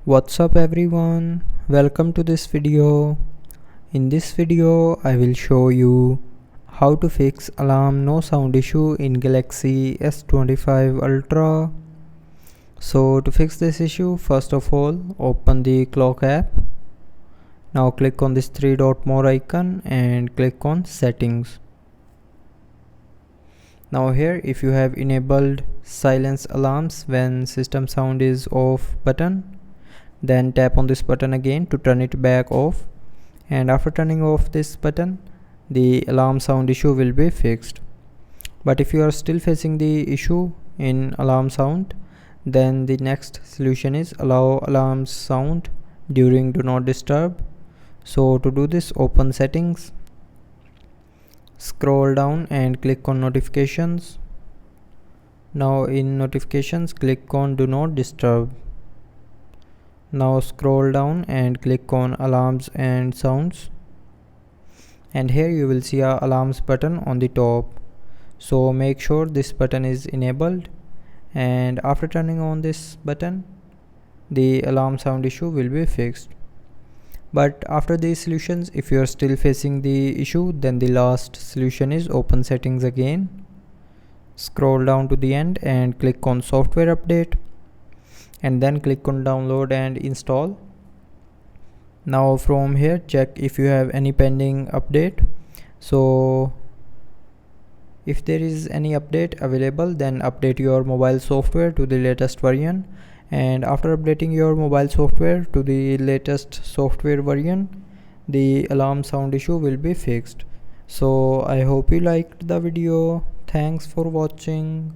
What's up everyone, welcome to this video. In this video I will show you how to fix alarm no sound issue in Galaxy S25 Ultra. So to fix this issue, first of all open the clock app. Now click on this three dot more icon and click on settings. Now here, if you have enabled silence alarms when system sound is off button, then tap on this button again to turn it back off, and after turning off this button the alarm sound issue will be fixed. But if you are still facing the issue in alarm sound, then the next solution is allow alarms sound during do not disturb. So to do this, open settings, scroll down and click on notifications. Now in notifications click on do not disturb. Now scroll down and click on alarms and sounds, and here you will see a alarms button on the top. So make sure this button is enabled, and after turning on this button the alarm sound issue will be fixed. But after these solutions, if you are still facing the issue, then the last solution is open settings again, scroll down to the end and click on software update, and then click on download and install. Now from here check if you have any pending update. So if there is any update available, then update your mobile software to the latest version, and after updating your mobile software to the latest software version, the alarm sound issue will be fixed. So I hope you liked the video. Thanks for watching.